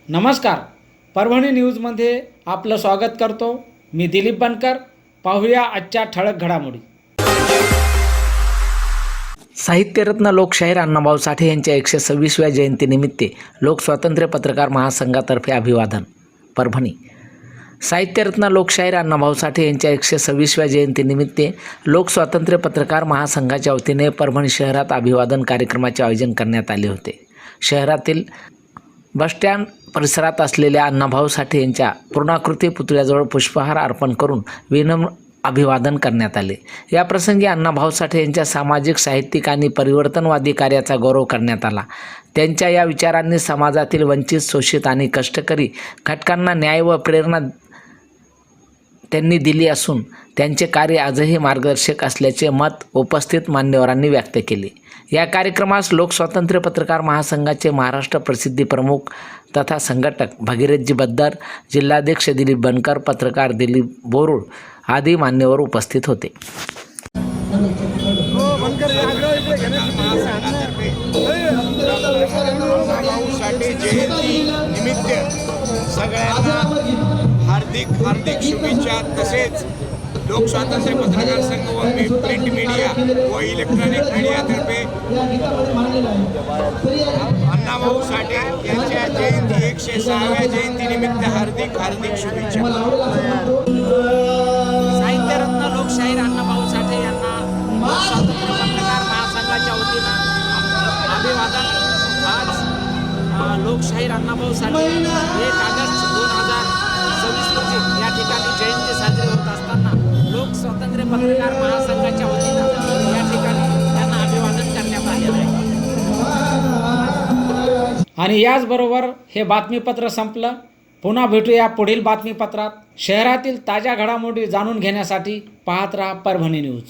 नमस्कार. परभणी न्यूजमध्ये आपलं स्वागत करतो. मी दिलीप बनकर. पाहूया आजच्या ठळक घडामोडी. साहित्यरत्न लोकशाहीर अण्णाभाऊ साठे यांच्या 126व्या जयंतीनिमित्त लोकस्वातंत्र्य पत्रकार महासंघातर्फे अभिवादन. परभणी. साहित्यरत्न लोकशाहीर अण्णाभाऊ साठे यांच्या 126व्या जयंतीनिमित्त लोकस्वातंत्र्य पत्रकार महासंघाच्या वतीने परभणी शहरात अभिवादन कार्यक्रमाचे आयोजन करण्यात आले होते. शहरातील बसस्टँड परिसरात असलेल्या अण्णाभाऊ साठे यांच्या पूर्णाकृती पुतळ्याजवळ पुष्पहार अर्पण करून विनम्र अभिवादन करण्यात आले. या प्रसंगी अण्णाभाऊ साठे यांच्या सामाजिक, साहित्यिक आणि परिवर्तनवादी कार्याचा गौरव करण्यात आला. त्यांच्या या विचारांनी समाजातील वंचित, शोषित आणि कष्टकरी घटकांना न्याय व प्रेरणा त्यांनी दिली असून त्यांचे कार्य आजही मार्गदर्शक असल्याचे मत उपस्थित मान्यवरांनी व्यक्त केले. या कार्यक्रमास लोकस्वातंत्र्य पत्रकार महासंघाचे महाराष्ट्र प्रसिद्धी प्रमुख तथा संघटक भगीरथजी बद्दर, जिल्हाध्यक्ष दिलीप बनकर, पत्रकार दिलीप बोरुळ आदी मान्यवर उपस्थित होते. हार्दिक शुभेच्छा. तसेच लोकस्वातंत्र्य पत्रकार संघ व प्रिंट मीडिया व इलेक्ट्रॉनिक मीडियातर्फे अण्णाभाऊ साठे यांच्या जयंती 106व्या जयंतीनिमित्त हार्दिक शुभेच्छा. साहित्यरत्न लोकशाहीर अण्णाभाऊ साठे यांना लोकस्वातंत्र्य पत्रकार महासंघाच्या वतीनं अभिवादन. आज लोकशाहीर अण्णाभाऊ साठे 1 ऑगस्ट 2026 रोजी या ठिकाणी जयंती साजरी होत असताना लोकस्वातंत्र्य पत्रकार महासंघाच्या वतीनं या ठिकाणी त्यांना अभिवादन करण्यात आलेलं आहे. आणि याचबरोबर हे बातमीपत्र संपलं. पुन्हा भेटूया पुढील बातमीपत्रात. शहरातील ताज्या घडामोडी जाणून घेण्यासाठी पाहत राहा परभणी न्यूज.